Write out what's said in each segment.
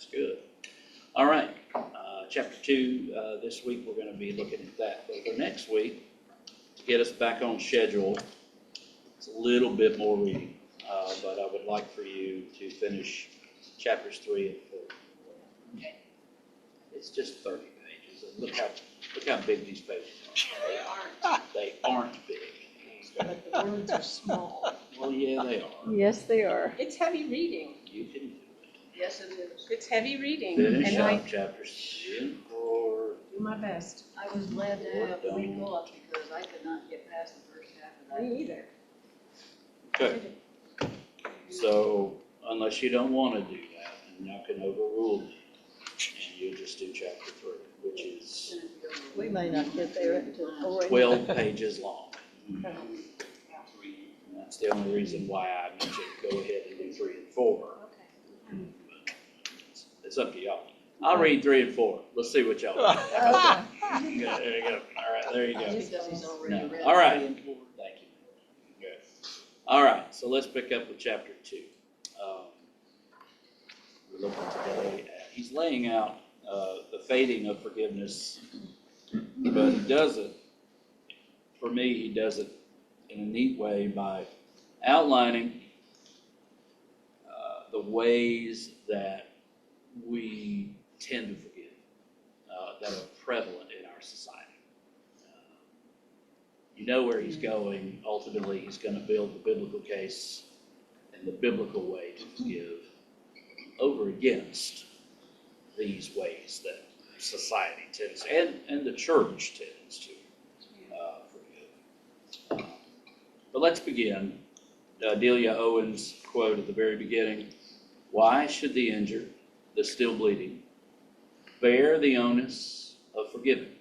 That's good. All right, chapter 2, this week we're going to be looking at that. But for next week, to get us back on schedule, it's a little bit more reading. But I would like for you to finish chapters 3 and 4. Okay. It's just 30 pages. And look how big these pages are. They aren't big. But the words are small. Well, yeah, they are. Yes, they are. It's heavy reading. You can do it. Yes, it is. It's heavy reading. Finish And I up chapters 3 and 4. do my best. I was glad to have a week off because I could not get past the first half of that. Me either. Okay. So unless you don't want to do that, and y'all can overrule me, and you just do chapter 3, which is We may not get there until 4. 12 pages long. That's the only reason why I mentioned go ahead and do 3 and 4. It's up to y'all. I'll read 3 and 4. Let's see what y'all want. Okay. Good, there you go. All right, there you go. Because he's already No. read. All right. 3 and 4. Thank you. Good. All right, so let's pick up with chapter 2. We're looking today at, he's laying out the fading of forgiveness, but he does it, for me, he does it in a neat way by outlining the ways that we tend to forgive, that are prevalent in our society. You know where he's going. Ultimately, he's going to build the biblical case and the biblical way to forgive over against these ways that society tends to, and the church tends to forgive. But let's begin. Delia Owens' quote at the very beginning: "Why should the injured, the still bleeding, bear the onus of forgiving?"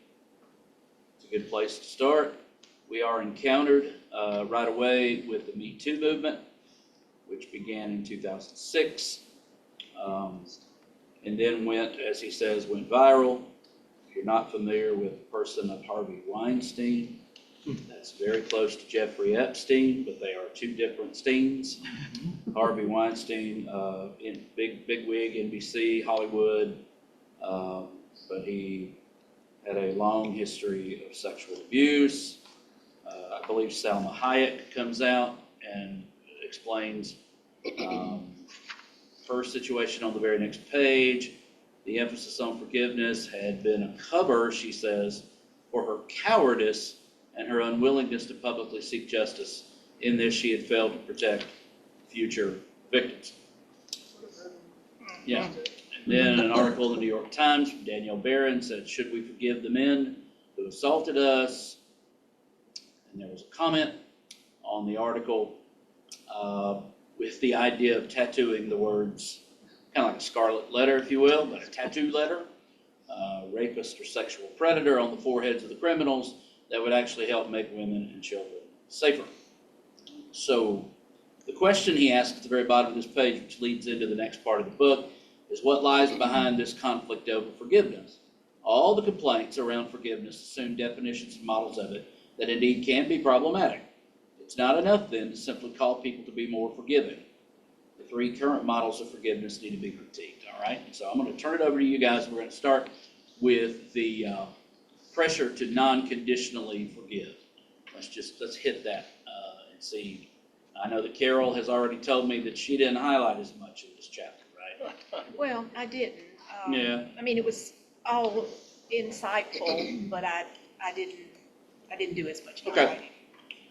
It's a good place to start. We are encountered right away with the Me Too movement, which began in 2006, and then went, as he says, went viral. If you're not familiar with the person of Harvey Weinstein, that's very close to Jeffrey Epstein, but they are two different Steens. Harvey Weinstein, in big wig, NBC, Hollywood, but he had a long history of sexual abuse. I believe Salma Hayek comes out and explains her situation on the very next page. The emphasis on forgiveness had been a cover, she says, for her cowardice and her unwillingness to publicly seek justice. In this, she had failed to protect future victims. Yeah. And then an article in the New York Times from Danielle Barron said, "Should we forgive the men who assaulted us?" And there was a comment on the article with the idea of tattooing the words, kind of like a scarlet letter, if you will, but a tattoo letter, rapist or sexual predator on the foreheads of the criminals, that would actually help make women and children safer. So the question he asks at the very bottom of this page, which leads into the next part of the book, is what lies behind this conflict over forgiveness? All the complaints around forgiveness assume definitions and models of it that indeed can be problematic. It's not enough then to simply call people to be more forgiving. The 3 current models of forgiveness need to be critiqued, all right? So I'm going to turn it over to you guys. We're going to start with the pressure to non-conditionally forgive. Let's hit that and see. I know that Carol has already told me that she didn't highlight as much in this chapter, right? Well, I didn't. Yeah. I mean, it was all insightful, but I didn't do as much highlighting. Okay.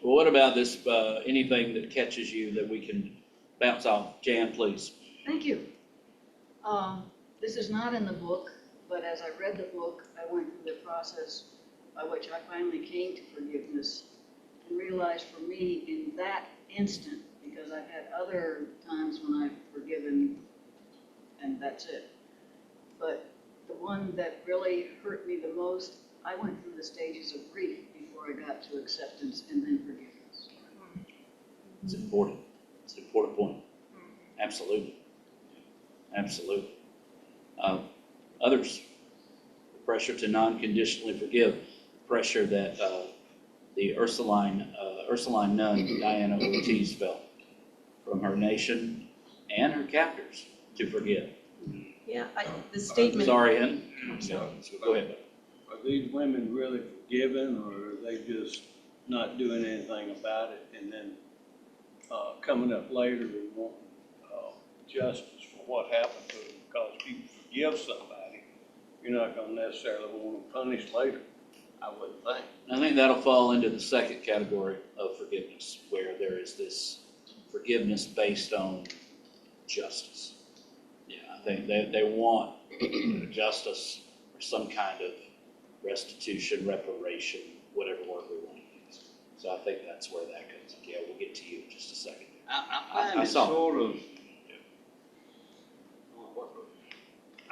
Well, what about this, anything that catches you that we can bounce off? Jan, please. Thank you. This is not in the book, but as I read the book, I went through the process by which I finally came to forgiveness and realized for me in that instant, because I've had other times when I've forgiven and that's it. But the one that really hurt me the most, I went through the stages of grief before I got to acceptance and then forgiveness. It's important. It's an important point. Absolutely. Absolutely. Others, the pressure to non-conditionally forgive, pressure that the Ursuline nun, Diana Ortiz, felt from her nation and her captors to forgive. Yeah, the statement. Sorry, Hen. So go ahead. Are these women really forgiven, or are they just not doing anything about it and then coming up later and wanting justice for what happened to them? Because if you forgive somebody, you're not gonna necessarily want them punished later, I wouldn't think. I think that'll fall into the second category of forgiveness, where there is this forgiveness based on justice. Yeah, I think they want justice or some kind of restitution, reparation, whatever word we want to use. So I think that's where that comes. Yeah, we'll get to you in just a second. I I find it saw. sort of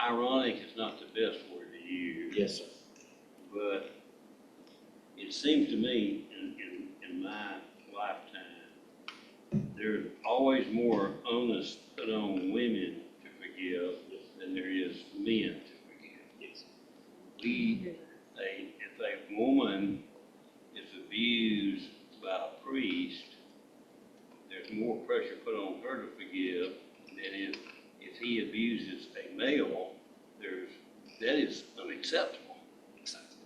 ironic is not the best word to use. Yes, sir. But it seems to me, in my lifetime, there's always more onus put on women to forgive than there is men to forgive. Yes. If a woman is abused by a priest, there's more pressure put on her to forgive than if he abuses a male, that is unacceptable. Exactly.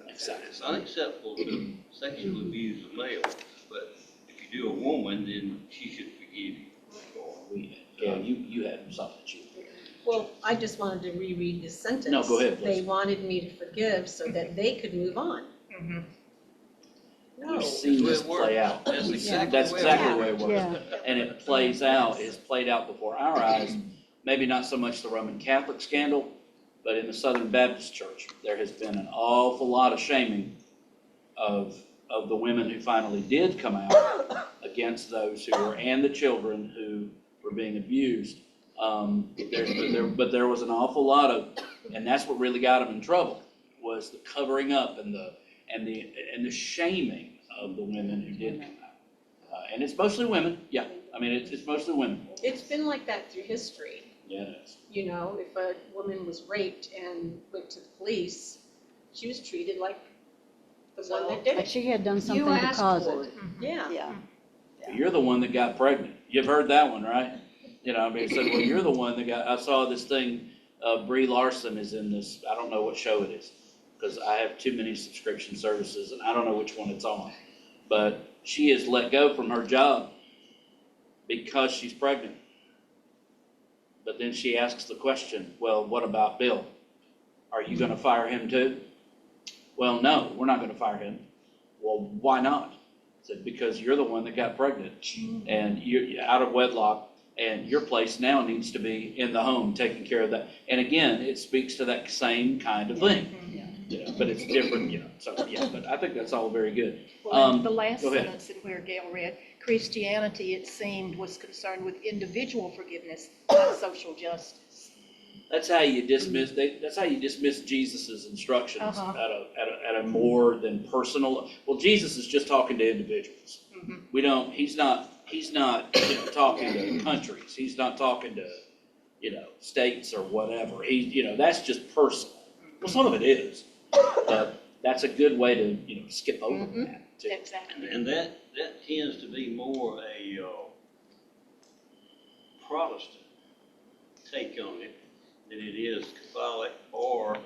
Exactly. It's unacceptable to sexually abuse a male, but if you do a woman, then she should forgive you. Yeah, you had something that you. Well, I just wanted to reread this sentence. No, go ahead, please. They wanted me to forgive so that they could move on. Mhm. No. We've seen this play out. That's exactly That's the way exactly it the way it works. works. Yeah. And it plays out, it's played out before our eyes, maybe not so much the Roman Catholic scandal, but in the Southern Baptist Church, there has been an awful lot of shaming of the women who finally did come out against those who were, and the children who were being abused. But there was an awful lot of, and that's what really got them in trouble, was the covering up and the shaming of the women who did come out. And it's mostly women, yeah. I mean, it's mostly women. It's been like that through history. Yeah, it is. You know, if a woman was raped and went to the police, she was treated like the one that did Like it. she had done something You to asked cause for it. Yeah. Yeah. You're the one that got pregnant. You've heard that one, right? You know, I mean, it said, well, you're the one that got, I saw this thing, Brie Larson is in this, I don't know what show it is, because I have too many subscription services and I don't know which one it's on. But she is let go from her job because she's pregnant. But then she asks the question, well, what about Bill? Are you gonna fire him too? Well, no, we're not gonna fire him. Well, why not? I said, because you're the one that got pregnant and you're out of wedlock, and your place now needs to be in the home, taking care of that. And again, it speaks to that same kind of thing. You know, but it's different, you know, so, yeah, but I think that's all very good. Well, the last go ahead. sentence in where Gail read, Christianity, it seemed, was concerned with individual forgiveness, not social justice. That's how you dismiss, that's how you dismiss Jesus's instructions Uh-huh. at a more than personal. Well, Jesus is just talking to individuals. Mhm. We don't, he's not, you know, talking to countries. He's not talking to, you know, states or whatever. You know, that's just personal. Well, some of it is, but that's a good way to, you know, skip over Mhm. that too. Exactly. And that tends to be more a Protestant take on it than it is Catholic or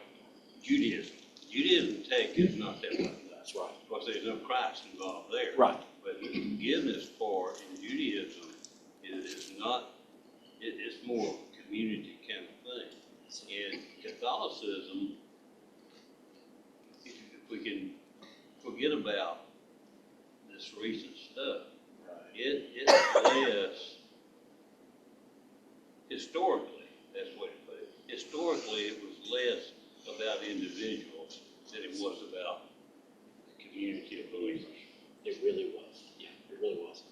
Judaism. Judaism take is not that much. That's right. Of course, there's no Christ involved there. Right. But the forgiveness part in Judaism is not, it's more of a community kind of thing. In Catholicism, if we can forget about this recent stuff, it's less, historically, that's what it put it. Historically, it was less about individuals than it was about the community of believers. It really was. Yeah, it really was.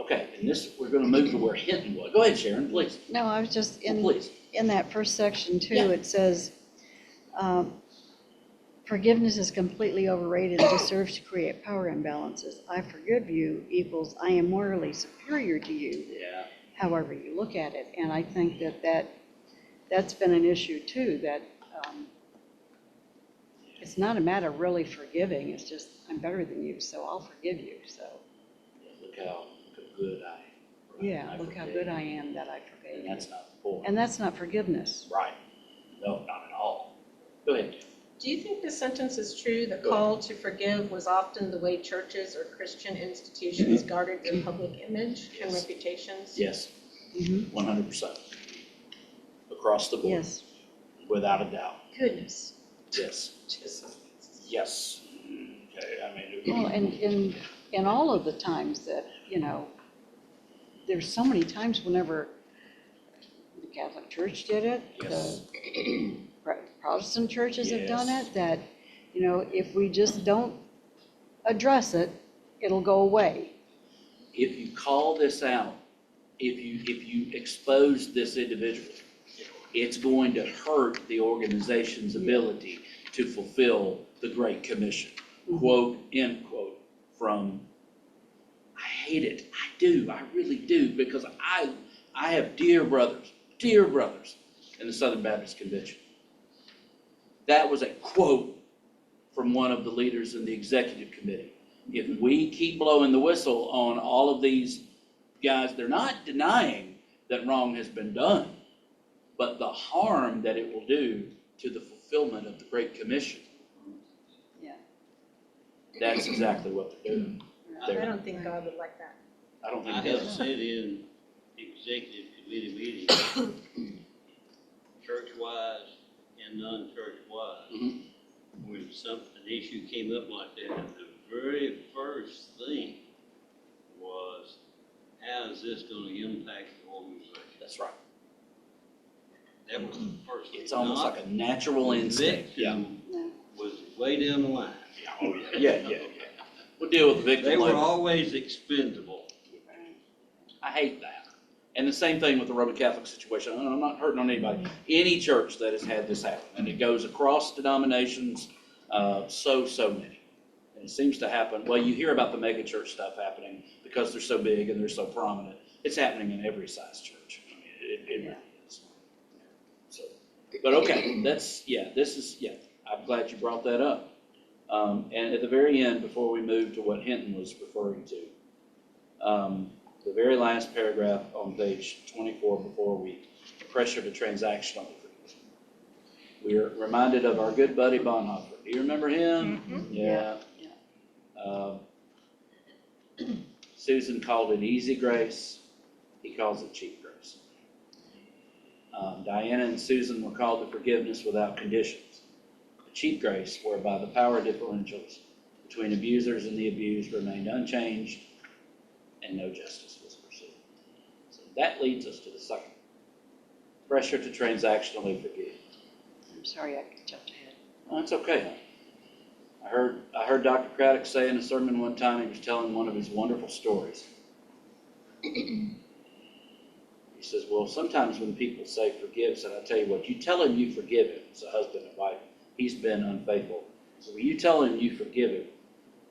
Okay, and this, we're gonna move to where Hinton was. Go ahead, Sharon, please. No, I was just Please. in that first section too, Yeah. it says, forgiveness is completely overrated and just serves to create power imbalances. I forgive you equals I am morally superior to you, Yeah. however you look at it. And I think that's been an issue too, that it's not a matter of really forgiving, it's just I'm better than you, so I'll forgive you, so. Look how good I Yeah, look how good I am that I forgave And you. that's not the point. And that's not forgiveness. Right. No, not at all. Go ahead. Do you think this sentence is true? The Go call to forgive was often the way churches or Christian institutions guarded their public image and Yes. reputations? Yes, Mhm. 100%. Across the board, Yes. without a doubt. Goodness. Yes, Jesus. yes. Okay, I mean. Well, and in all of the times that, you know, there's so many times whenever the Catholic Church did it, Yes. the Protestant churches have done Yes. it, that, you know, if we just don't address it, it'll go away. If you call this out, if you expose this individual, it's going to hurt the organization's ability to fulfill the Great Commission. Quote, end quote, from, I hate it, I do, I really do, because I have dear brothers in the Southern Baptist Convention. That was a quote from one of the leaders in the executive committee. If we keep blowing the whistle on all of these guys, they're not denying that wrong has been done, but the harm that it will do to the fulfillment of the Great Commission. Yeah. That's exactly what they're doing. I don't think God would like that. I don't think I it have does. sat in executive committee meetings, church-wise and non-church-wise. Mhm. When an issue came up like that, the very first thing was, how is this gonna impact the organization? That's right. That was the first thing. It's almost Not like a natural instinct. Yeah. victim Yeah. was way down the line. Yeah. We'll deal with the victim They were later. always expendable. I hate that. And the same thing with the Roman Catholic situation. I'm not hurting on anybody. Any church that has had this happen, and it goes across denominations, so many. And it seems to happen, well, you hear about the mega church stuff happening because they're so big and they're so prominent. It's happening in every size church. I mean, it really is. So, but okay, I'm glad you brought that up. And at the very end, before we move to what Hinton was referring to, the very last paragraph on page 24, before we pressure to transactional agreement. We are reminded of our good buddy Bonhoeffer. Do you remember him? Yeah. Susan called it easy grace. He calls it cheap grace. Diana and Susan were called to forgiveness without conditions. Cheap grace, whereby the power differentials between abusers and the abused remained unchanged and no justice was pursued. So that leads us to the second. Pressure to transactionally forgive. I'm sorry, I jumped ahead. Well, that's okay. I heard Dr. Craddock say in a sermon one time, he was telling one of his wonderful stories. He says, well, sometimes when people say forgive, and I tell you what, you tell him you forgive him, as a husband and wife, he's been unfaithful. So when you tell him you forgive him,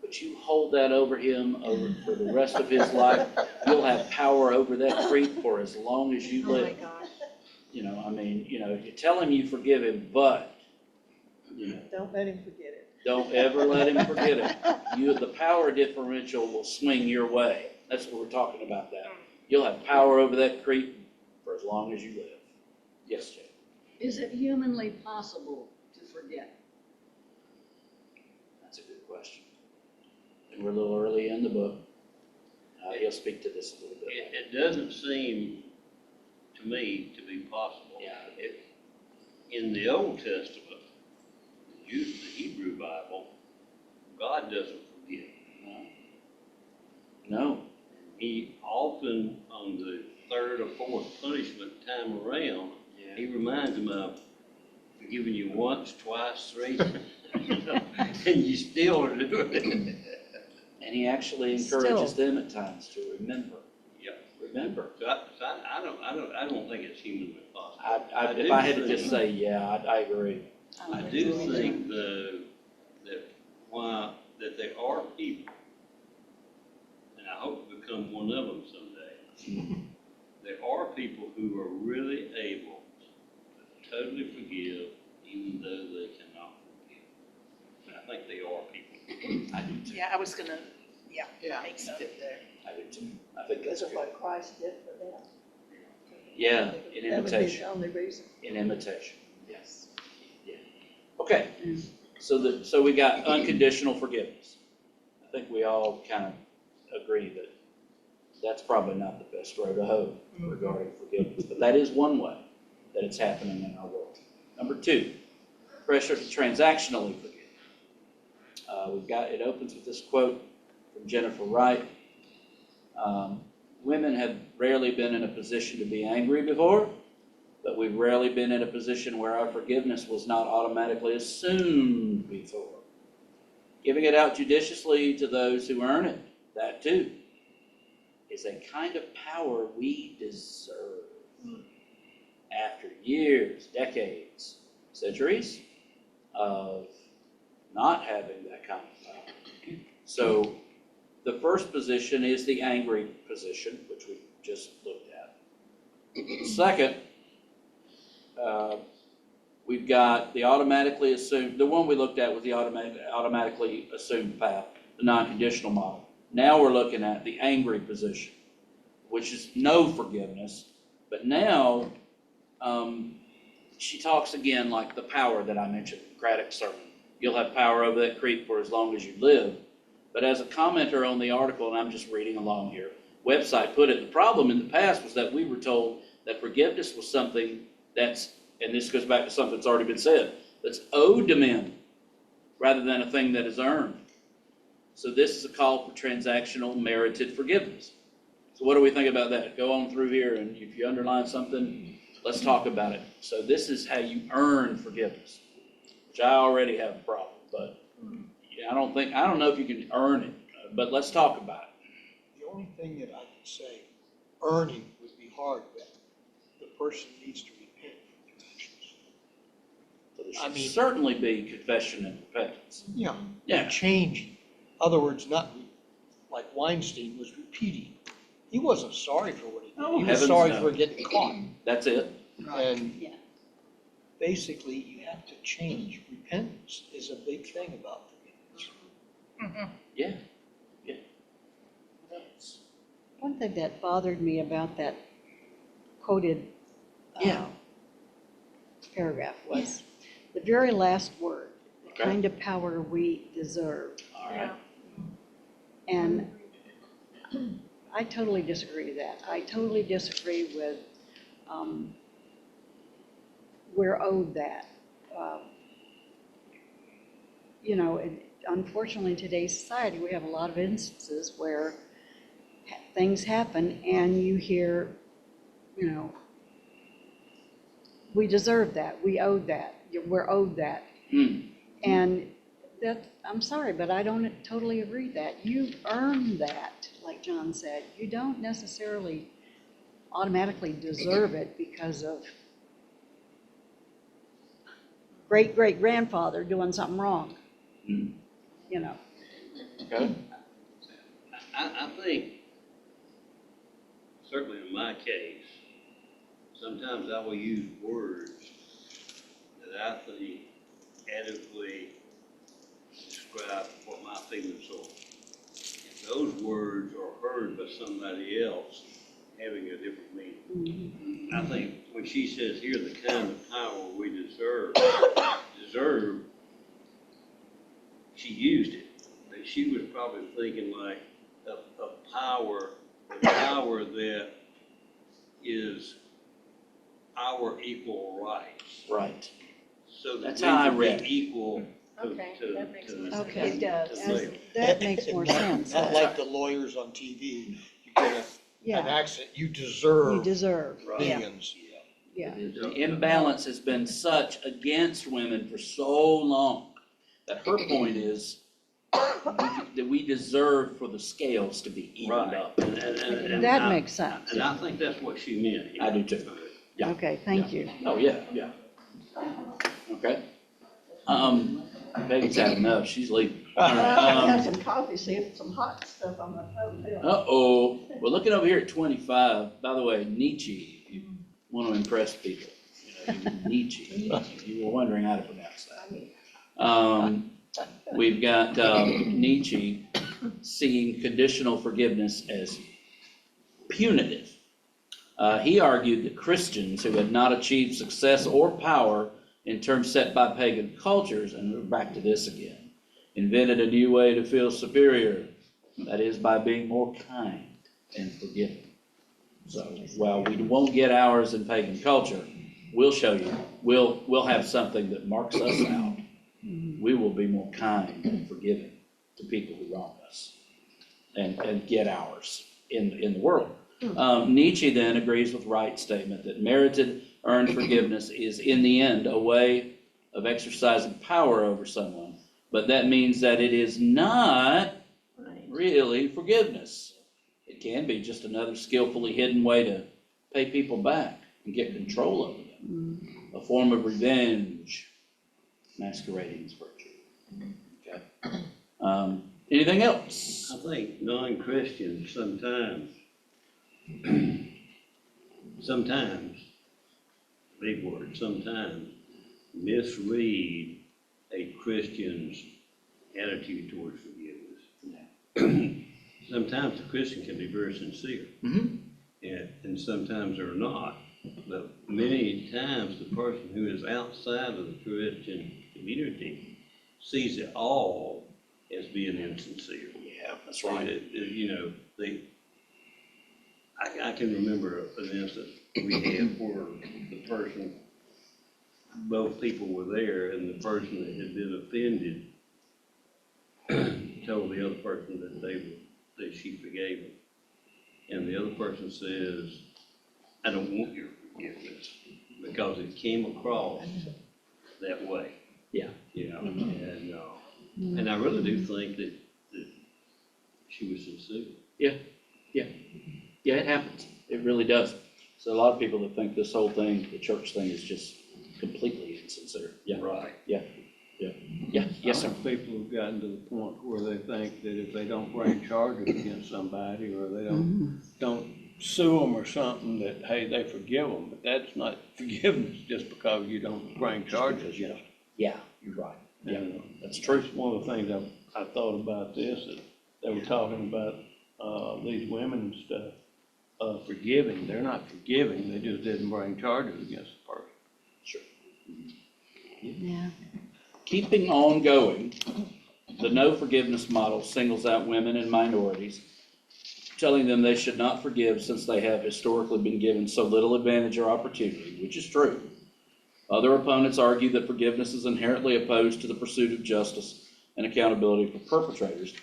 but you hold that over him for the rest of his life, you'll have power over that creep for as long as you Oh my live. gosh. You tell him you forgive him, but, Don't let him forget it. don't ever let him forget it. The power differential will swing your way. That's what we're talking about that. You'll have power over that creep for as long as you live. Yes, Jay. Is it humanly possible to forget? That's a good question. And we're a little early in the book. He'll speak to this a little bit. It doesn't seem to me to be possible. Yeah. In the Old Testament, the Hebrew Bible, God doesn't forget. No. He often, on the third or fourth punishment time around, he reminds them of forgiving you once, twice, three, and you still are doing it. And he actually encourages them at times to remember. Yeah. Remember. So I don't think it's humanly possible. If I had to just say, yeah, I agree. I do think though that there are people, and I hope to become one of them someday. There are people who are really able to totally forgive, even though they cannot forgive. And I think they are people. I do too. Yeah, I was gonna, make something there. I I do too. I think that's Because of good. what Christ did for them. Yeah, in That would be imitation, the only reason. in imitation, yes. Yeah. Okay, Mm. so we got unconditional forgiveness. I think we all kind of agree that that's probably not the best road to hoe regarding forgiveness, but that is one way that it's happening in our world. Number two, pressure to transactionally forgive. It opens with this quote from Jennifer Wright. Women have rarely been in a position to be angry before, but we've rarely been in a position where our forgiveness was not automatically assumed before. Giving it out judiciously to those who earn it, that too, is a kind of power we deserve. After years, decades, centuries of not having that kind of power. So the first position is the angry position, which we just looked at. Second, we've got the automatically assumed, the one we looked at was the automatically assumed path, the non-conditional model. Now we're looking at the angry position, which is no forgiveness, but now she talks again like the power that I mentioned in Craddock's sermon. You'll have power over that creek for as long as you live. But as a commenter on the article, and I'm just reading along here, website put it, the problem in the past was that we were told that forgiveness was something that's, and this goes back to something that's already been said, that's owed to men rather than a thing that is earned. So this is a call for transactional merited forgiveness. So what do we think about that? Go on through here, and if you underline something, let's talk about it. So this is how you earn forgiveness, which I already have a problem, but I don't know if you can earn it, but let's talk about it. The only thing that I can say, earning would be hard, but the person needs to repent for their actions. So there I should mean- certainly be confession and repentance. Yeah. Yeah. Changing. Other words, not like Weinstein was repeating. He wasn't sorry for what he did. Oh, He was heavens sorry no. for getting caught. That's it. And Yeah. basically, you have to change. Repentance is a big thing about forgiveness. Yeah. Yeah. What else? One thing that bothered me about that quoted Yeah. paragraph was the very last word, the Okay. kind of power we deserve. All right. And I totally disagree with that. I totally disagree with, we're owed that. You know, unfortunately, in today's society, we have a lot of instances where things happen and you hear, you know, we deserve that, we owed that, we're owed that. And that, I'm sorry, but I don't totally agree with that. You earn that, like John said. You don't necessarily automatically deserve it because of great-great-grandfather doing something wrong, you know. Okay. I think, certainly in my case, sometimes I will use words that I think adequately describe what my feelings are. If those words are heard by somebody else having a different meaning. I think when she says here, the kind of power we deserve, she used it, but she was probably thinking like a power that is our equal rights. Right. So that That's we how I can read it. be equal to, Okay, to, that makes to- more sense. to Okay. It does. them. That makes more sense. Not like the lawyers on TV. You get an Yeah, accident, you you deserve deserve, yeah, millions. yeah. The imbalance has been such against women for so long that her point is that we deserve for the scales to be evened Right. up. And That I- makes sense. And I think that's what she meant here. I do too. Yeah. Okay, thank you. Oh, yeah, yeah. Okay. Peggy's had enough, she's leaving. All right, I have some coffee, see some hot stuff on my phone. Uh-oh, we're looking over here at 25. By the way, Nietzsche, if you want to impress people, you know, Nietzsche. You were wondering how to pronounce that. We've got Nietzsche seeing conditional forgiveness as punitive. He argued that Christians who had not achieved success or power in terms set by pagan cultures, and we're back to this again, invented a new way to feel superior, that is by being more kind and forgiving. So while we won't get ours in pagan culture, we'll show you, we'll have something that marks us out. We will be more kind and forgiving to people who wrong us and get ours in the world. Nietzsche then agrees with Wright's statement that merited, earned forgiveness is in the end a way of exercising power over someone, but that means that it is not really forgiveness. It can be just another skillfully hidden way to pay people back and get control over them. A form of revenge masquerading as virtue. Okay. Anything else? I think non-Christians sometimes, big word, sometimes misread a Christian's attitude towards forgiveness. Sometimes the Christian can be very sincere, and sometimes they're not. But many times the person who is outside of the Christian community sees it all as being insincere. Yeah, that's right. You know, I can remember an instance we had where the person, both people were there, and the person that had been offended told the other person that she forgave him. And the other person says, I don't want your forgiveness, because it came across that way. Yeah. You know, and I really do think that she was sincere. Yeah, it happens. It really does. So a lot of people that think this whole thing, the church thing, is just completely insincere. Yeah. Right. Yeah, yes, sir. People have gotten to the point where they think that if they don't bring charges against somebody, or they don't sue them or something, that, hey, they forgive them, but that's not forgiveness just because you don't bring charges against them. Yeah, you're right. Yeah, And that's true. one of the things I thought about this, that they were talking about, these women and stuff, forgiving. They're not forgiving, they just didn't bring charges against the person. Sure. Yeah. Keeping on going, the no forgiveness model singles out women and minorities, telling them they should not forgive since they have historically been given so little advantage or opportunity, which is true. Other opponents argue that forgiveness is inherently opposed to the pursuit of justice and accountability for perpetrators.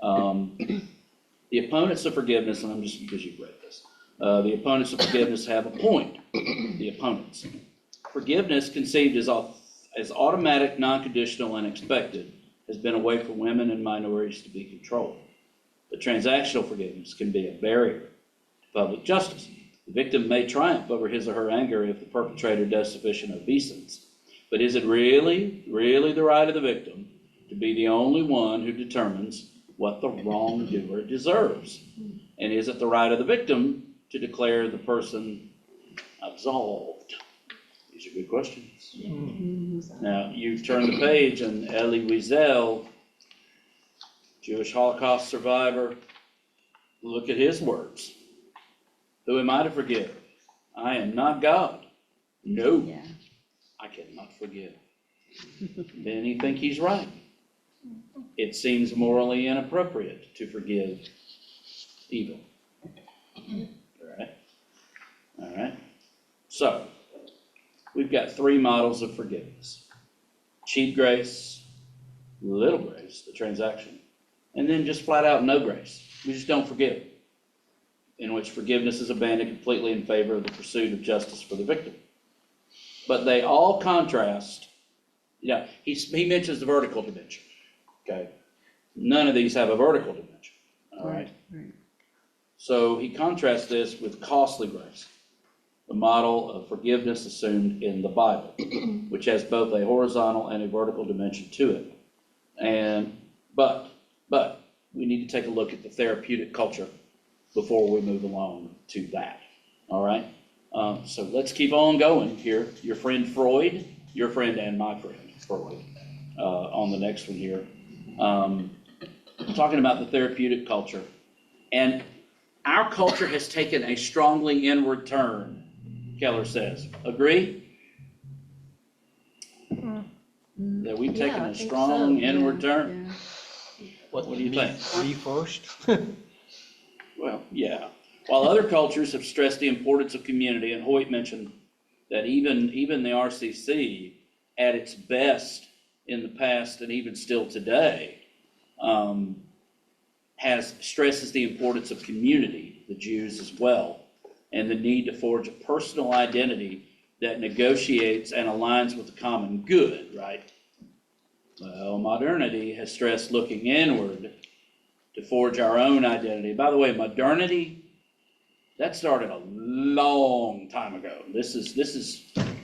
The opponents of forgiveness, and I'm just because you've read this, the opponents of forgiveness have a point. The opponents. Forgiveness, conceived as automatic, non-conditional, and expected, has been a way for women and minorities to be controlled. But transactional forgiveness can be a barrier to public justice. The victim may triumph over his or her anger if the perpetrator does sufficient obeisance. But is it really the right of the victim to be the only one who determines what the wrongdoer deserves? And is it the right of the victim to declare the person absolved? These are good questions. Now, you've turned the page, and Elie Wiesel, Jewish Holocaust survivor, look at his words. Who am I to forgive? I am not God. No, Yeah. I cannot forgive. Then you think he's right. It seems morally inappropriate to forgive evil. All right. So, we've got three models of forgiveness. Cheap grace, little grace, the transaction, and then just flat out no grace. We just don't forgive, in which forgiveness is abandoned completely in favor of the pursuit of justice for the victim. But they all contrast, he mentions the vertical dimension, okay? None of these have a vertical dimension, all right? Right. So he contrasts this with costly grace, the model of forgiveness assumed in the Bible, which has both a horizontal and a vertical dimension to it. But we need to take a look at the therapeutic culture before we move along to that, all right? So let's keep on going here. Your friend Freud, your friend and my friend Freud, on the next one here. talking about the therapeutic culture. And our culture has taken a strongly inward turn, Keller says. Agree? That we've taken Yeah, I a think strong so. inward Yeah, turn? yeah. What do you think? Me first? Well, yeah. While other cultures have stressed the importance of community, and Hoyt mentioned that even the RCC, at its best in the past and even still today, stresses the importance of community, the Jews as well, and the need to forge a personal identity that negotiates and aligns with the common good, right? Well, modernity has stressed looking inward to forge our own identity. By the way, modernity, that started a long time ago. This is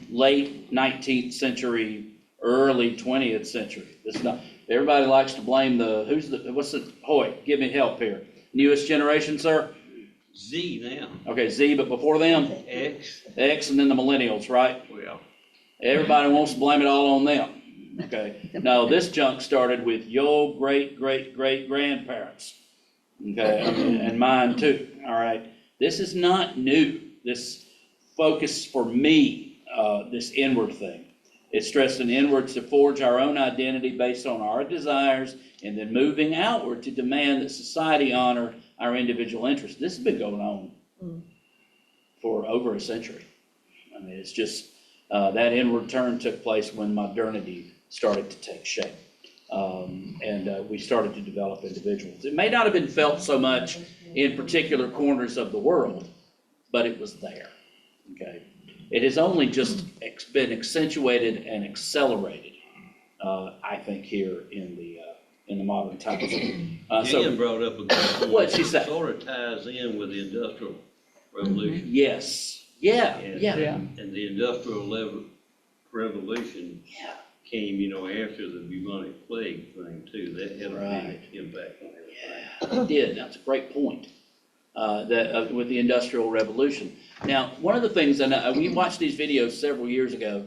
late 19th century, early 20th century. This is not, everybody likes to blame Hoyt, give me help here. Newest generation, sir? Z now, Okay, Z, but before them, X, X, and then the millennials, right? well, Everybody wants to blame it all on them. Okay, no, this junk started with your great-great-great-grandparents. Okay, and mine too, all right? This is not new, this focus for me, this inward thing. It stressed an inward to forge our own identity based on our desires, and then moving outward to demand that society honor our individual interests. This has been going on for over a century. I mean, it's just, that inward turn took place when modernity started to take shape. And we started to develop individuals. It may not have been felt so much in particular corners of the world, but it was there, okay? It has only just been accentuated and accelerated, I think, here in the modern times. Jan brought up a good point. What'd she say? Sort of ties in with the Industrial Revolution. Yes, yeah. And the Industrial Revolution Yeah. came, after the bubonic plague thing too. That had a Right. big impact on everything. Yeah, it did. That's a great point. With the Industrial Revolution. Now, one of the things, and we watched these videos several years ago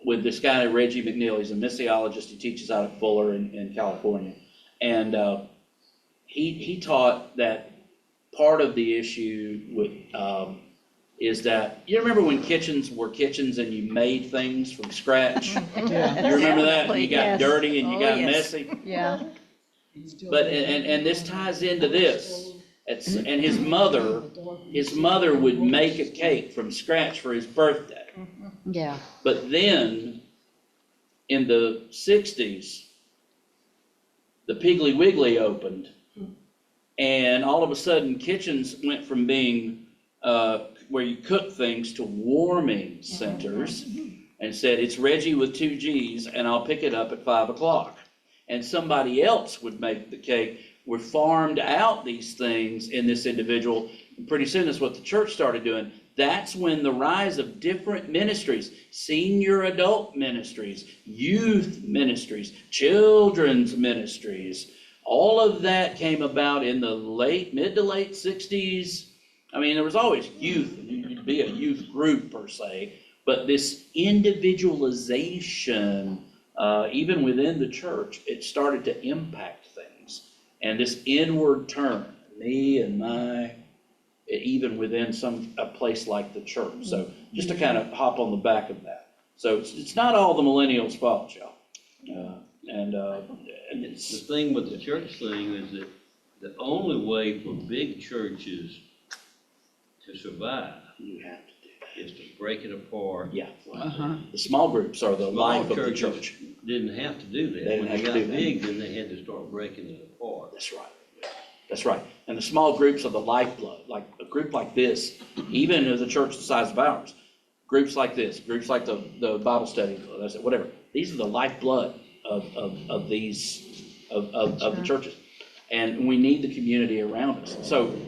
with this guy, Reggie McNeil. He's a missiologist. He teaches out at Fuller in California. And he taught that part of the issue is that, you remember when kitchens were kitchens and you made things from scratch? You remember that? And you got Yes. dirty and you Oh, got yes. messy? Yeah. But, and this ties into this. And his mother would make a cake from scratch for his birthday. Yeah. But then, in the 60s, the Piggly Wiggly opened, and all of a sudden, kitchens went from being where you cook things to warming centers, and said, it's Reggie with 2 G's, and I'll pick it up at 5 o'clock. And somebody else would make the cake. We farmed out these things in this individual. And pretty soon, that's what the church started doing. That's when the rise of different ministries, senior adult ministries, youth ministries, children's ministries, all of that came about in the mid to late 60s. I mean, there was always youth, you'd be a youth group per se, but this individualization, even within the church, it started to impact things. And this inward turn, me and my, even within a place like the church. So just to kind of hop on the back of that. So it's not all the millennials' fault, y'all. And it's, The thing with the church thing is that the only way for big churches to survive you have to do that. is to break it apart. Yeah. The small groups are the life of the Small church. churches didn't have to do They that. didn't When they have to got do that. big, then they had to start breaking it apart. That's right. That's right. And the small groups are the lifeblood. Like a group like this, even as a church the size of ours, groups like this, groups like the Bible study, whatever. These are the lifeblood of the churches. And we need the community around us. So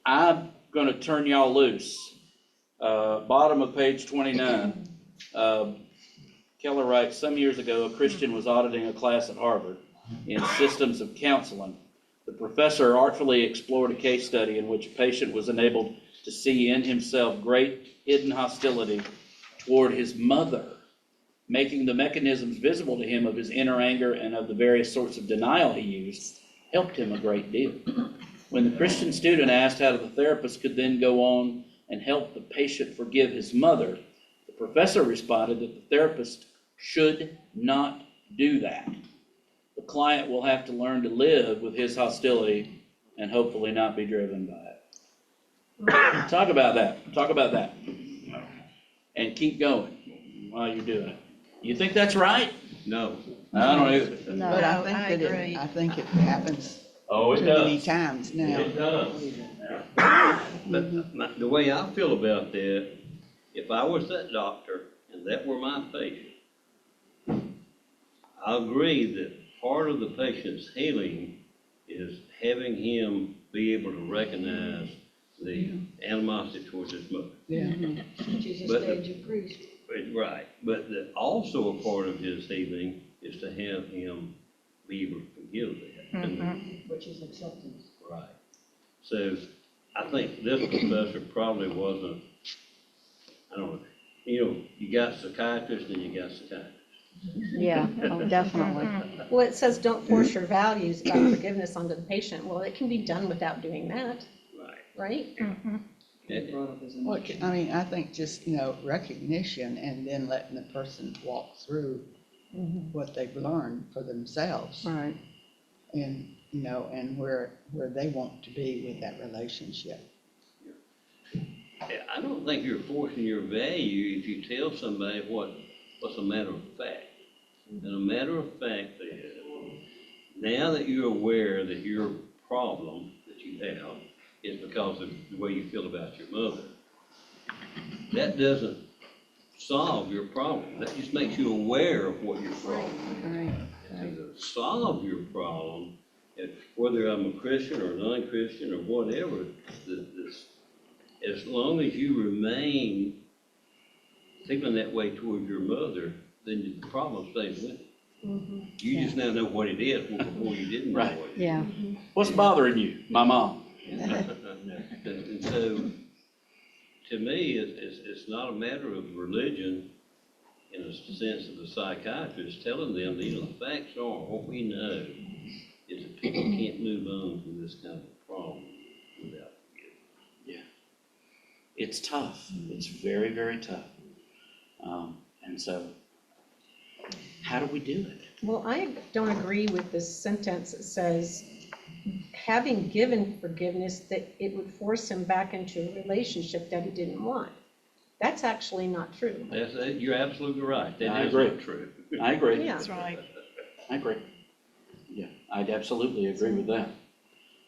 I'm going to turn y'all loose. Bottom of page 29. Keller writes, some years ago, a Christian was auditing a class at Harvard in systems of counseling. The professor artfully explored a case study in which a patient was enabled to see in himself great hidden hostility toward his mother, making the mechanisms visible to him of his inner anger and of the various sorts of denial he used. helped him a great deal. When the Christian student asked how the therapist could then go on and help the patient forgive his mother, the professor responded that the therapist should not do that. The client will have to learn to live with his hostility and hopefully not be driven by it. Talk about that. Talk about that. And keep going while you're doing it. You think that's right? No. I don't either. No. But No, I think I that agree. I think it happens Oh, too many times now. It does. But the way I feel about that, if I was that doctor and that were my patient, I agree that part of the patient's healing is having him be able to recognize the animosity towards his mother. Yeah. Which is a But- stage of grief. Right, but also a part of his healing is to have him be able to forgive that. And- Which is acceptance. Right. So I think this professor probably wasn't, I don't know, you got psychiatrists and you got psychiatrists. Yeah, oh, definitely. Well, it says don't force your values about forgiveness onto the patient. Well, it can be done without doing that, Right. right? Well, I mean, I think just, recognition and then letting the person walk through what they've learned for themselves Right. and, and where they want to be with that relationship. Yeah, I don't think you're forcing your value if you tell somebody what's a matter of fact. And a matter of fact is, now that you're aware that your problem that you have is because of the way you feel about your mother, that doesn't solve your problem. That just makes you aware of what your problem is. Right. And to solve your problem, whether I'm a Christian or non-Christian or whatever, as long as you remain feeling that way toward your mother, then the problem stays with you. You just now know what it is before you didn't know Right. what it is. Yeah. What's bothering you? My mom. And so, to me, it's not a matter of religion in a sense of the psychiatrist telling them, the facts are, what we know is that people can't move on from this kind of problem without forgiveness. It's tough. It's very, very tough. And so, how do we do it? Well, I don't agree with this sentence that says, having given forgiveness, that it would force him back into a relationship that he didn't want. That's actually not true. You're absolutely right. I That is agree. not true. I agree. Yeah. That's right. I agree. Yeah, I'd absolutely agree with that.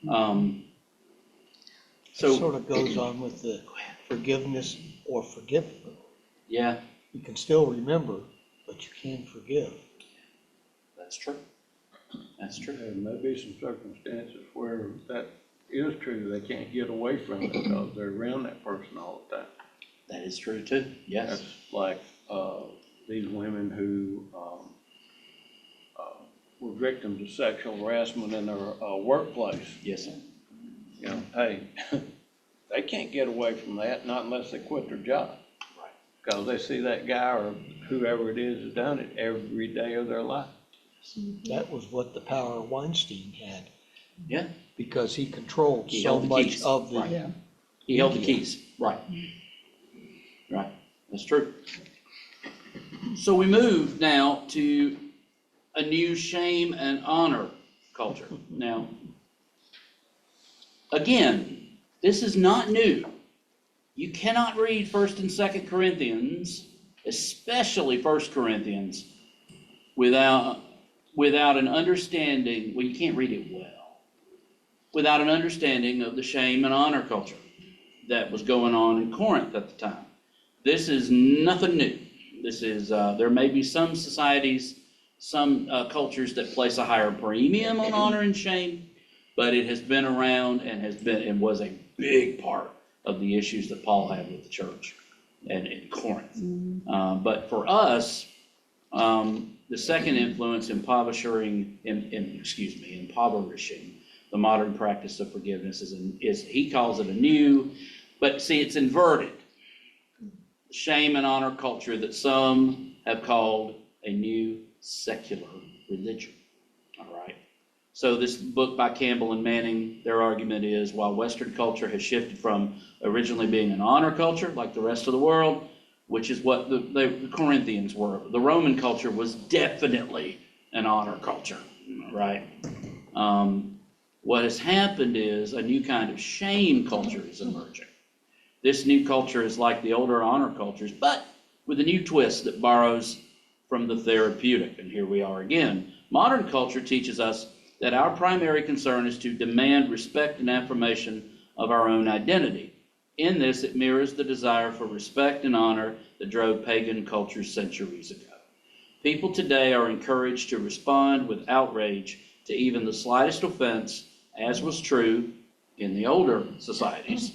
It So, sort of goes on with the forgiveness or forgiving. yeah, You can still remember, but you can forgive. that's true. That's true. There may be some circumstances where that is true, they can't get away from it because they're around that person all the time. That is true too. Yes. That's like, these women who, were victims of sexual harassment in their, workplace. Yes, sir. Hey, they can't get away from that, not unless they quit their job. Right. Because they see that guy or whoever it is has done it every day of their life. That was what the power Weinstein had, Yeah, because he controlled He so held the much keys. of the, Right. Yeah. he held the keys. Right. Right. That's true. So we move now to a new shame and honor culture. Now, again, this is not new. You cannot read 1st and 2nd Corinthians, especially 1st Corinthians, without an understanding, well, you can't read it well, without an understanding of the shame and honor culture that was going on in Corinth at the time. This is nothing new. This is, there may be some societies, some cultures that place a higher premium on honor and shame, but it has been around and was a big part of the issues that Paul had with the church and in Corinth. But for us, the second influence impoverishing the modern practice of forgiveness is he calls it a new, but see, it's inverted. Shame and honor culture that some have called a new secular religion. All right. So this book by Campbell and Manning, their argument is while Western culture has shifted from originally being an honor culture like the rest of the world, which is what the Corinthians were, the Roman culture was definitely an honor culture, right? What has happened is a new kind of shame culture is emerging. This new culture is like the older honor cultures, but with a new twist that borrows from the therapeutic. And here we are again. Modern culture teaches us that our primary concern is to demand respect and affirmation of our own identity. In this, it mirrors the desire for respect and honor that drove pagan cultures centuries ago. People today are encouraged to respond with outrage to even the slightest offense, as was true in the older societies.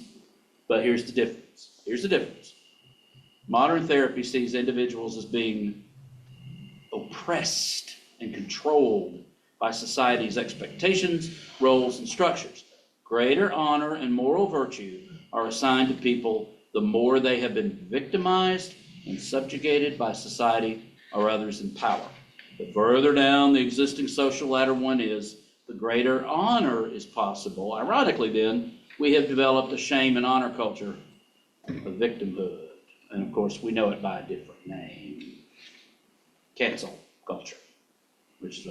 But here's the difference. Here's the difference. Modern therapy sees individuals as being oppressed and controlled by society's expectations, roles, and structures. Greater honor and moral virtue are assigned to people the more they have been victimized and subjugated by society or others in power. The further down the existing social ladder one is, the greater honor is possible. Ironically then, we have developed a shame and honor culture of victimhood. And of course, we know it by a different name. Cancel culture.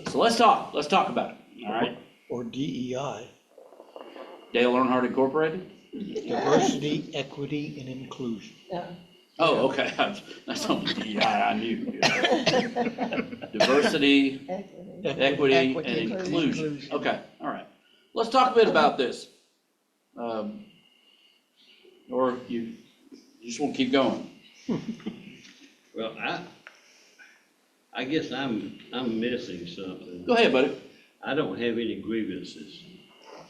So let's talk about it, all right? Or DEI, Dale Earnhardt Incorporated? diversity, equity, and inclusion. Oh, okay, that's on the DEI, I knew. Diversity, equity, and inclusion. Okay, all right. Let's talk a bit about this. Or you just want to keep going? Well, I guess I'm missing something. Go ahead, buddy. I don't have any grievances,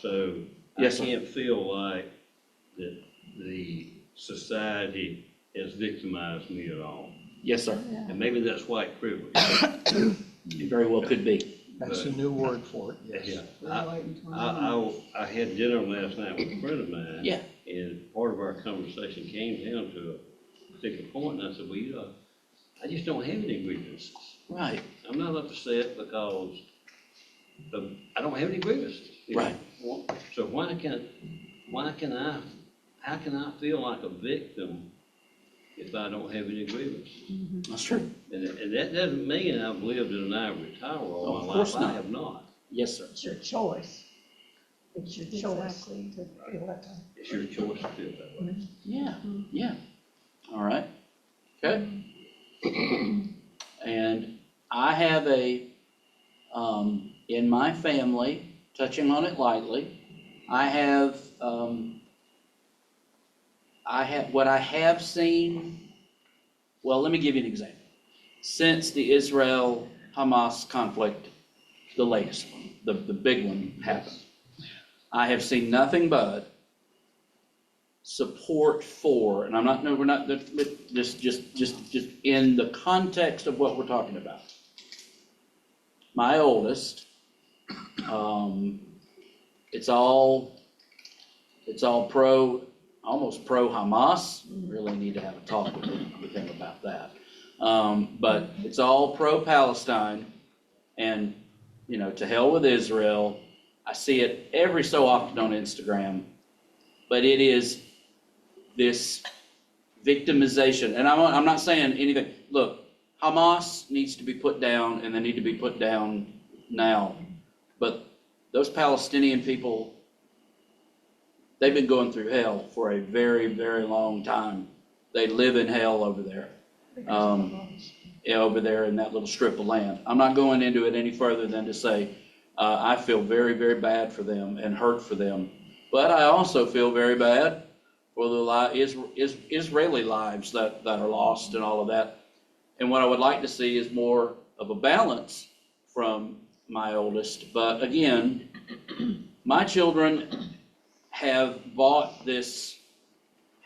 so I Yes, sir. can't feel like that the society has victimized me at all. Yes, sir. And maybe that's white privilege. It very well could be. That's a new word for it, Yeah, yes. I had dinner last night with a friend of mine. Yeah. And part of our conversation came down to a particular point, and I said, well, you know, I just don't have any grievances. Right, I'm not upset because I don't have any grievances. you know. right. So how can I feel like a victim if I don't have any grievances? That's true. And that doesn't mean I've lived in an ivory tower all Of my course life. not. I have not. Yes, sir. It's your choice. It's your choice to feel that way. It's your choice to feel that way. Yeah, yeah. All right. Okay. And I have in my family, touching on it lightly, what I have seen, well, let me give you an example. Since the Israel-Hamas conflict, the latest one, the big one happened, I have seen nothing but support for, and we're not, just in the context of what we're talking about. My oldest, it's all almost pro-Hamas. Really need to have a talk with him about that. But it's all pro-Palestine, and, you know, to hell with Israel. I see it every so often on Instagram, but it is this victimization. And I'm not saying anything. Look, Hamas needs to be put down, and they need to be put down now. But those Palestinian people, they've been going through hell for a very, very long time. They live in hell over there. Over there in that little strip of land. I'm not going into it any further than to say, I feel very, very bad for them and hurt for them. But I also feel very bad for the Israeli lives that are lost and all of that. And what I would like to see is more of a balance from my oldest. But again, my children have bought this,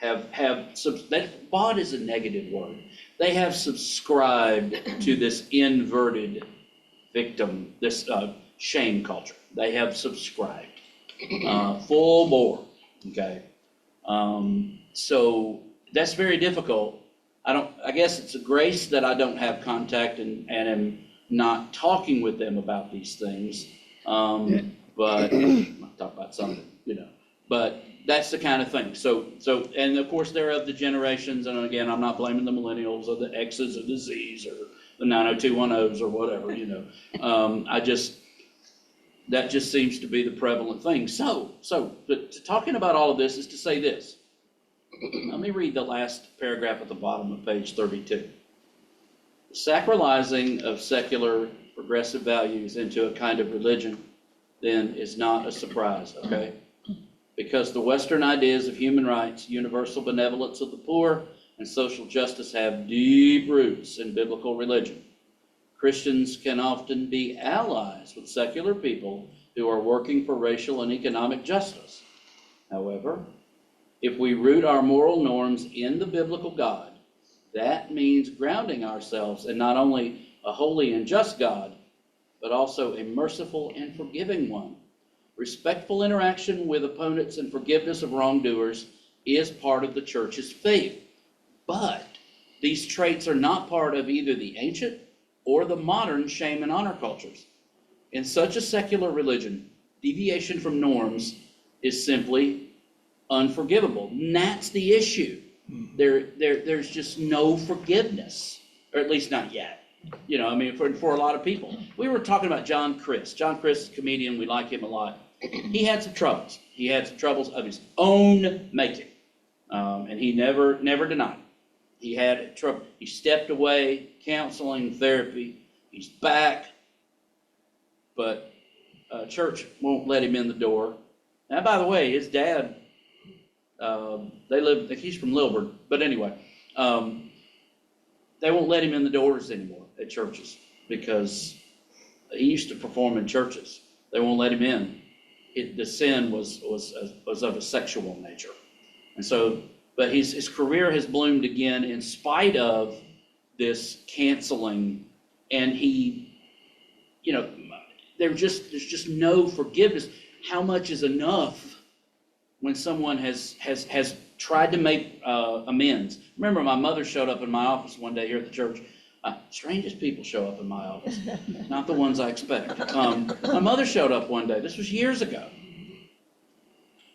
bought is a negative word. They have subscribed to this inverted victim, this shame culture. They have subscribed, full bore, okay? So that's very difficult. I guess it's a grace that I don't have contact and am not talking with them about these things. But, I'll talk about something, but that's the kind of thing. So, and of course, they're of the generations, and again, I'm not blaming the millennials or the X's or the Z's or the 90210s or whatever, that just seems to be the prevalent thing. But talking about all of this is to say this. Let me read the last paragraph at the bottom of page 32. The sacralizing of secular progressive values into a kind of religion then is not a surprise, okay? Because the Western ideas of human rights, universal benevolence of the poor, and social justice have deep roots in biblical religion. Christians can often be allies with secular people who are working for racial and economic justice. However, if we root our moral norms in the biblical God, that means grounding ourselves in not only a holy and just God, but also a merciful and forgiving one. Respectful interaction with opponents and forgiveness of wrongdoers is part of the church's faith. But these traits are not part of either the ancient or the modern shame and honor cultures. In such a secular religion, deviation from norms is simply unforgivable. And that's the issue. There's just no forgiveness, or at least not yet. For a lot of people. We were talking about John Crist. John Crist is a comedian. We like him a lot. He had some troubles. He had some troubles of his own making. And he never denied it. He had trouble. He stepped away, counseling, therapy. He's back. But church won't let him in the door. Now, by the way, his dad, he's from Lilburn. But anyway, they won't let him in the doors anymore at churches because he used to perform in churches. They won't let him in. The sin was of a sexual nature. And so, but his career has bloomed again in spite of this canceling. And there's just no forgiveness. How much is enough when someone has tried to make amends? Remember, my mother showed up in my office one day here at the church. Strangest people show up in my office, not the ones I expect. My mother showed up one day. This was years ago.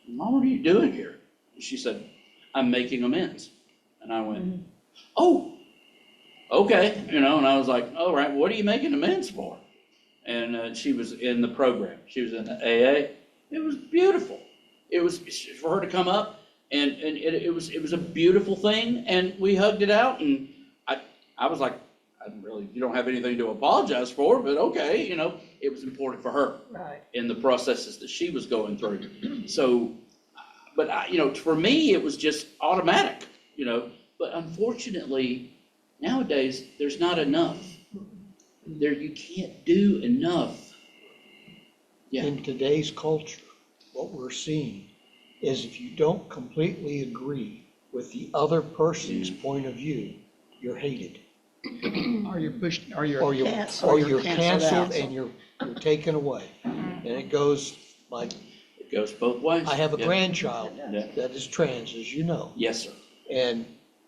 Mom, what are you doing here? She said, I'm making amends. And I went, oh, okay. And I was like, all right, what are you making amends for? And she was in the program. She was in the AA. It was beautiful. It was for her to come up, and it was a beautiful thing, and we hugged it out, and I was like, you don't have anything to apologize for, but okay, it was important for her in the processes that she was going through. So, but for me, it was just automatic, but unfortunately, nowadays, there's not enough. You can't do enough. Yeah. In today's culture, what we're seeing is if you don't completely agree with the other person's point of view, you're hated. Or you're pushed, or you're Or you're canceled canceled out. and you're taken away. And it goes like, It goes both ways. I have a Yeah. grandchild Yeah. that is trans, as you know. Yes, sir. And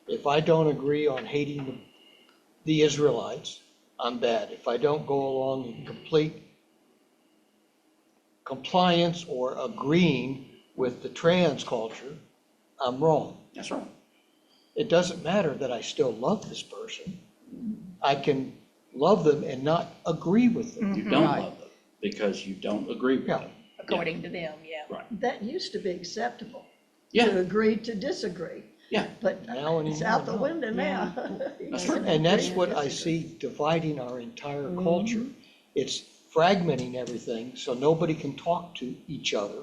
if I don't agree on hating the Israelites, I'm bad. If I don't go along in complete compliance or agreeing with the trans culture, I'm wrong. That's right. It doesn't matter that I still love this person. I can love them and not agree with them. You don't Right. love them because you don't agree with Yeah. them. according to them, yeah. That used to be acceptable, to Yeah, agree to disagree. Yeah. But Now it's anymore, out the no. window now. That's right. And that's what I see dividing our entire culture. It's fragmenting everything so nobody can talk to each other.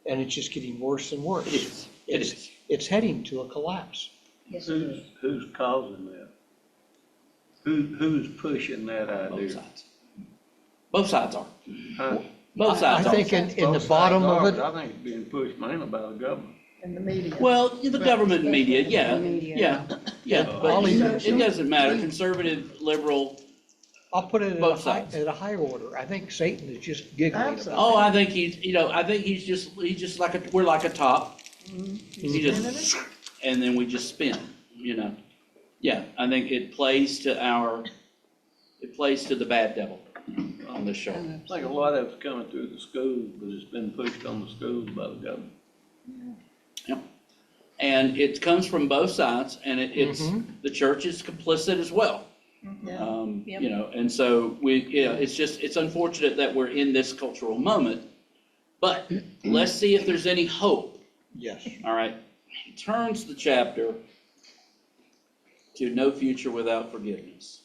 And it's just getting worse and worse. it is. It is. It's heading to a collapse. Who's causing that? Who's pushing that Both idea? sides. Both sides are. Huh? Both sides I are. think in the Both bottom sides of are, it, but I think it's being pushed mainly by the government. In the media. Well, the government media, yeah, Media. yeah, but Ollie- it doesn't matter, conservative, liberal. I'll put it Both sides. at a higher order. I think Satan is just giggling about Absolutely. Oh, I think he's just like we're like a top. He just, and then we just spin, Yeah, I think it plays to the bad devil. on this show. I think a lot of it's coming through the schools, but it's been pushed on the schools by the government. And it comes from both sides, and it's, the church is complicit as well. Yep. You know, and so it's unfortunate that we're in this cultural moment, but let's see if there's any hope. Yes. All right, he turns the chapter to no future without forgiveness.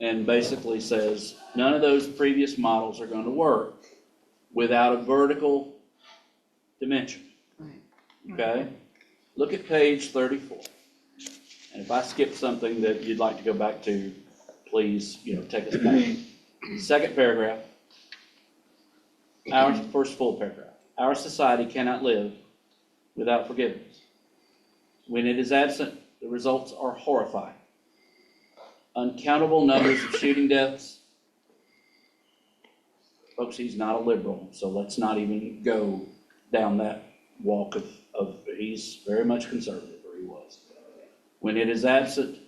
And basically says, none of those previous models are going to work without a vertical dimension. Okay? Look at page 34. And if I skip something that you'd like to go back to, please, take us back. Second paragraph. Our first full paragraph. Our society cannot live without forgiveness. When it is absent, the results are horrifying. Uncountable numbers of shooting deaths. Folks, he's not a liberal, so let's not even go down that walk of he's very much conservative, or he was. When it is absent,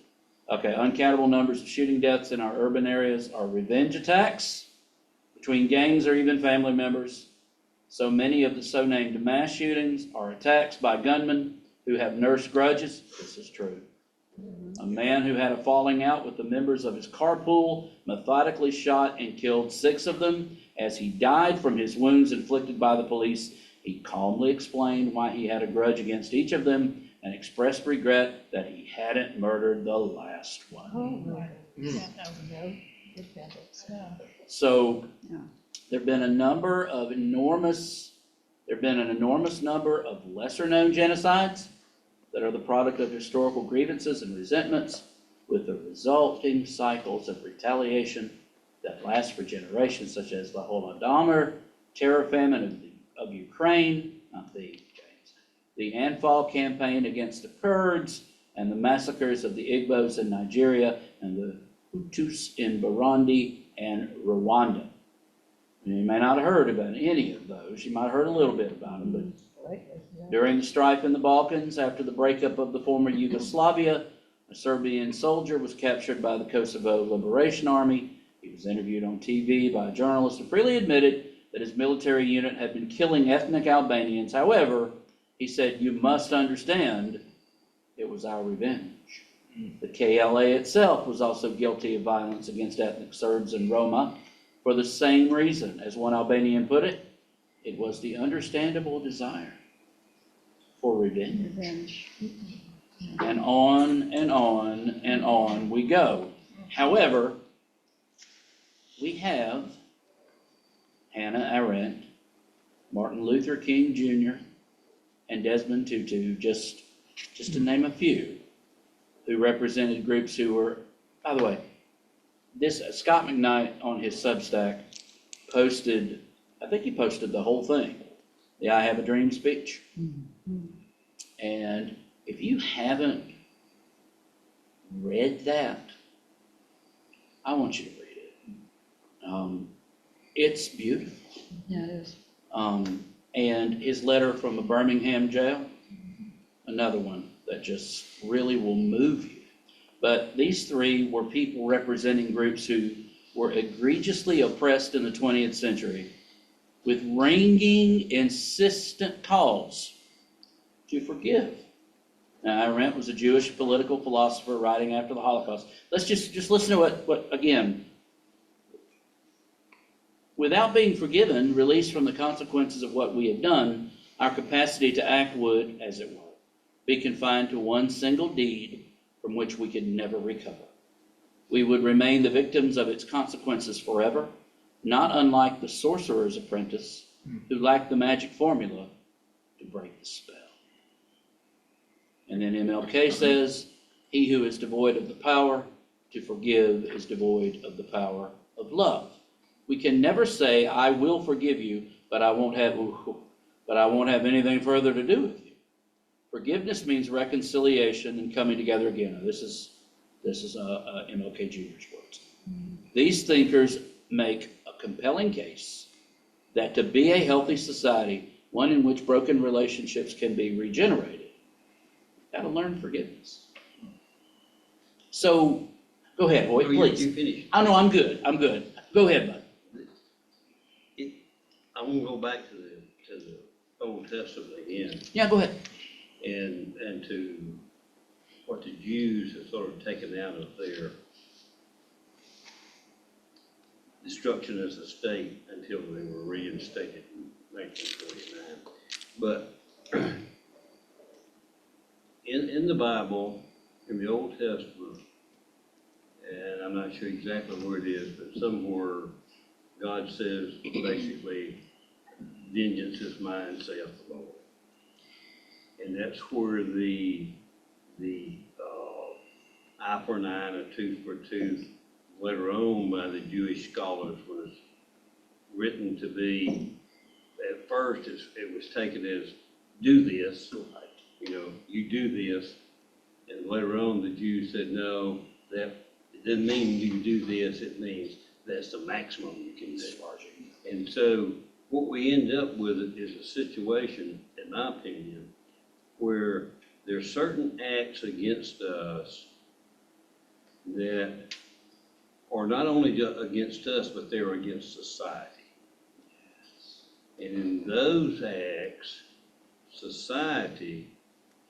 uncountable numbers of shooting deaths in our urban areas are revenge attacks between gangs or even family members. So many of the so-named mass shootings are attacks by gunmen who have nursed grudges. This is true. A man who had a falling out with the members of his carpool methodically shot and killed 6 of them. As he died from his wounds inflicted by the police, he calmly explained why he had a grudge against each of them and expressed regret that he hadn't murdered the last one. So there've been an enormous number of lesser-known genocides that are the product of historical grievances and resentments, with the resulting cycles of retaliation that last for generations, such as the Holodomor, terror famine of Ukraine, not the James, the Anfal campaign against the Kurds, and the massacres of the Igbos in Nigeria, and the Hutus in Burundi and Rwanda. And you may not have heard about any of those. You might have heard a little bit about them, but during the strife in the Balkans, after the breakup of the former Yugoslavia, a Serbian soldier was captured by the Kosovo Liberation Army. He was interviewed on TV by a journalist and freely admitted that his military unit had been killing ethnic Albanians. However, he said, "You must understand, it was our revenge." The KLA itself was also guilty of violence against ethnic Serbs and Roma for the same reason. As one Albanian put it, it was the understandable desire for revenge. And on and on and on we go. However, we have Hannah Arendt, Martin Luther King Jr., and Desmond Tutu, just to name a few, who represented groups who were, by the way, this Scott McKnight on his Substack posted, I think he posted the whole thing, the I Have a Dream speech. And if you haven't read that, I want you to read it. It's beautiful. Yeah, it is. And his letter from a Birmingham jail, another one that just really will move you. But these 3 were people representing groups who were egregiously oppressed in the 20th century, with ringing, insistent calls to forgive. Now, Arendt was a Jewish political philosopher writing after the Holocaust. Let's just listen to what again. Without being forgiven, released from the consequences of what we have done, our capacity to act would, as it were, be confined to one single deed from which we could never recover. We would remain the victims of its consequences forever, not unlike the sorcerer's apprentice who lacked the magic formula to break the spell. And then MLK says, he who is devoid of the power to forgive is devoid of the power of love. We can never say, I will forgive you, but I won't have anything further to do with you. Forgiveness means reconciliation and coming together again. Now, this is MLK Jr.'s words. These thinkers make a compelling case that to be a healthy society, one in which broken relationships can be regenerated, you've got to learn forgiveness. So, go ahead, boy, please. You finished. I know, I'm good. Go ahead, bud. I want to go back to the Old Testament again, Yeah, go ahead. and to what the Jews have sort of taken out of their destruction as a state until they were reinstated in 1949. But in the Bible, in the Old Testament, and I'm not sure exactly where it is, but somewhere God says basically, vengeance is mine, saith the Lord. And that's where the eye for an eye and a tooth for a tooth, later on by the Jewish scholars, was written to be, at first it was taken as, do this, you do this. And later on, the Jews said, no, that it doesn't mean you do this, it means that's the maximum you can do. And so what we end up with is a situation, in my opinion, where there's certain acts against us that are not only against us, but they're against society. And in those acts, society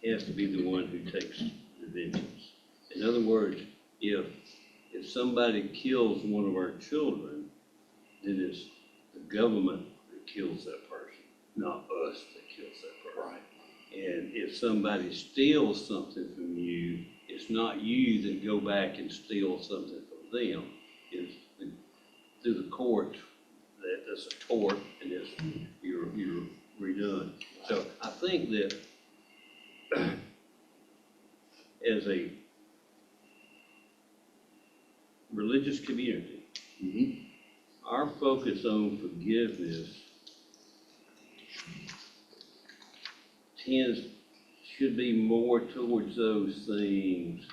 has to be the one who takes the vengeance. In other words, if somebody kills one of our children, then it's the government that kills that person, not us that kills that person. Right. And if somebody steals something from you, it's not you that go back and steal something from them. It's through the court that's a tort, and you're redone. So I think that as a religious community, our focus on forgiveness should be more towards those things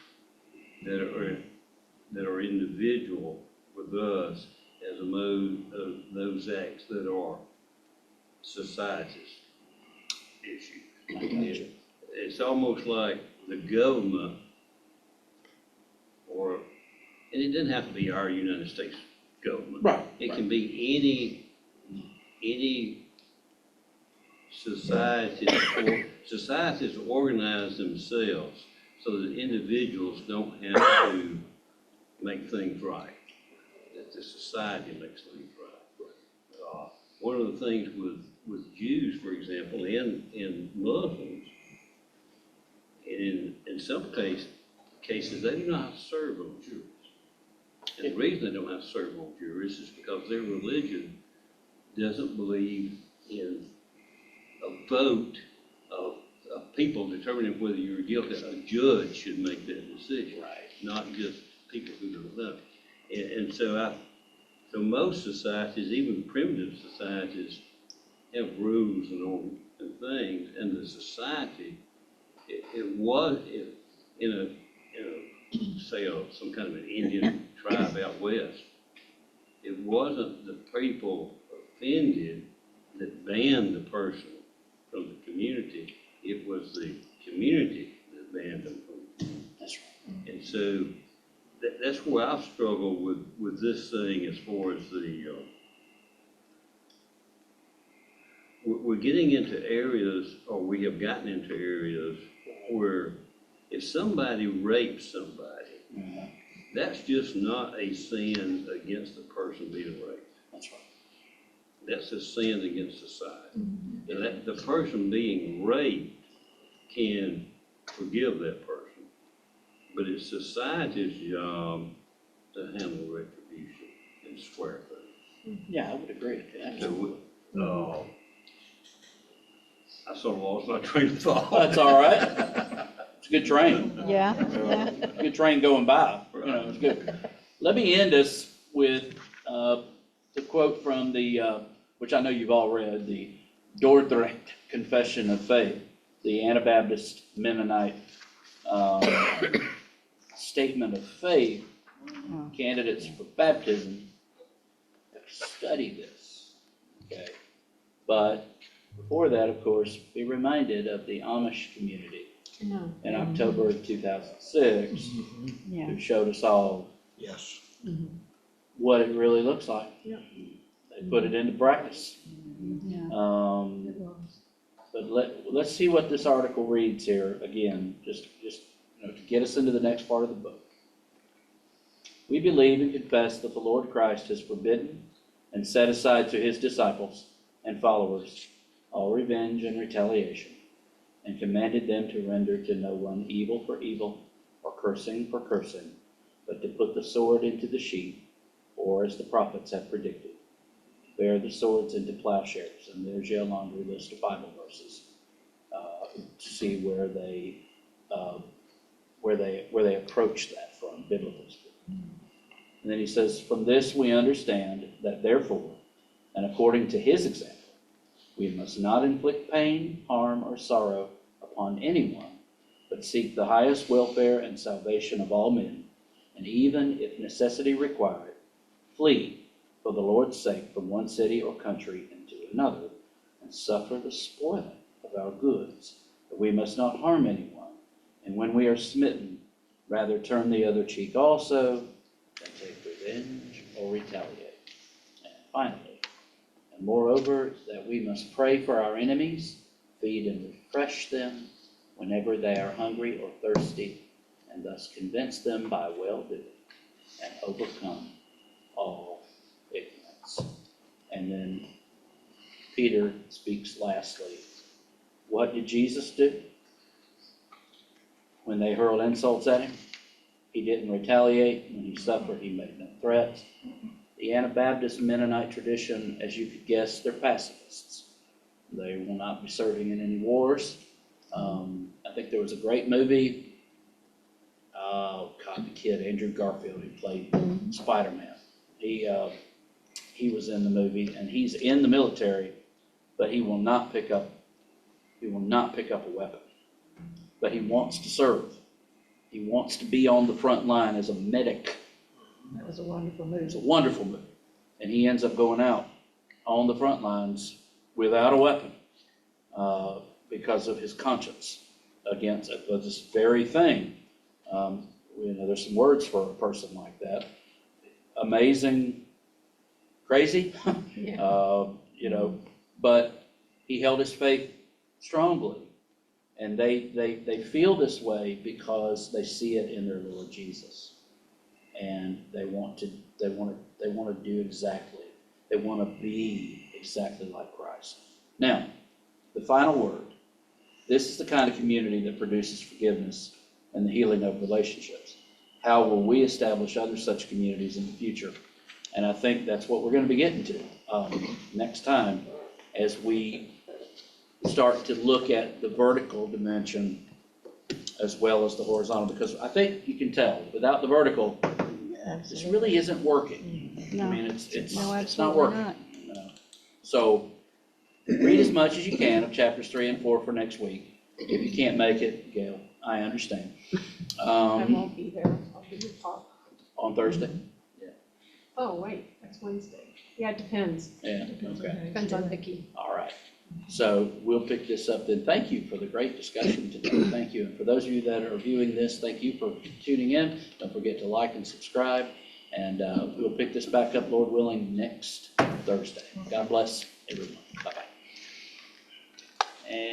that are individual with us as opposed of those acts that are society's issues. It's almost like the government, and it doesn't have to be our United States government. Right. It can be any societies organize themselves so that individuals don't have to make things right, that the society makes things right. One of the things with Jews, for example, and Muslims, in some cases, they do not have to serve on juries. And the reason they don't have to serve on juries is because their religion doesn't believe in a vote of people determining whether you're guilty. A judge should make that decision, right? Not just people who don't know. And so most societies, even primitive societies, have rules and things, and the society, in a say some kind of an Indian tribe out west, it wasn't the people offended that banned the person from the community, it was the community that banned them from. That's right. And so that's where I've struggled with this thing as far as we're getting into areas, or we have gotten into areas where if somebody rapes somebody, that's just not a sin against the person being raped. That's right. That's a sin against society. And that the person being raped can forgive that person, but it's society's job to handle retribution and square things. Yeah, I would agree with that. So, I sort of lost my train of thought. That's all right. It's a good train. Yeah. Good train going by. It's good. Let me end us with the quote from which I know you've all read, the Dordrecht Confession of Faith, the Anabaptist Mennonite statement of faith. Candidates for baptism have studied this. Okay, but before that, of course, be reminded of the Amish community in October of 2006, who showed us all Yes. what it really looks like. Yeah. They They put it into practice. Yeah. But let's see what this article reads here again, just to get us into the next part of the book. We believe and confess that the Lord Christ has forbidden and set aside to his disciples and followers all revenge and retaliation, and commanded them to render to no one evil for evil or cursing for cursing, but to put the sword into the sheath, or as the prophets have predicted, bear the swords into plowshares. And there's your laundry list of Bible verses to see where they approach that from biblically. And then he says, from this we understand that therefore, and according to his example, we must not inflict pain, harm, or sorrow upon anyone, but seek the highest welfare and salvation of all men, and even if necessity required, flee for the Lord's sake from one city or country into another, and suffer the spoiling of our goods. But we must not harm anyone, and when we are smitten, rather turn the other cheek also, than take revenge or retaliate. And finally, and moreover, that we must pray for our enemies, feed and refresh them whenever they are hungry or thirsty, and thus convince them by well-doing and overcome all ignorance. And then Peter speaks lastly. What did Jesus do when they hurled insults at him? He didn't retaliate. When he suffered, he made no threats. The Anabaptist Mennonite tradition, as you could guess, they're pacifists. They will not be serving in any wars. I think there was a great movie. Oh, God, the kid, Andrew Garfield, who played Spider-Man. He was in the movie, and he's in the military, but he will not pick up a weapon. But he wants to serve. He wants to be on the front line as a medic. That was a wonderful movie. It's a wonderful movie. And he ends up going out on the front lines without a weapon because of his conscience against this very thing. There's some words for a person like that. Amazing, crazy, but he held his faith strongly. And they feel this way because they see it in their Lord Jesus. And they want to do exactly. They want to be exactly like Christ. Now, the final word. This is the kind of community that produces forgiveness and the healing of relationships. How will we establish other such communities in the future? And I think that's what we're going to be getting to next time as we start to look at the vertical dimension as well as the horizontal, because I think you can tell without the vertical, this really isn't working. No. I mean, it's not absolutely working. not. So read as much as you can of chapters 3 and 4 for next week. If you can't make it, Gail, I understand. I won't be there. I'll be with Pop. On Thursday? Oh, wait, that's Wednesday. Yeah, it depends. Yeah, okay. Depends on Vicki. All right. So we'll pick this up then. Thank you for the great discussion today. Thank you. And for those of you that are viewing this, thank you for tuning in. Don't forget to like and subscribe. And we'll pick this back up, Lord willing, next Thursday. God bless everyone. Bye-bye.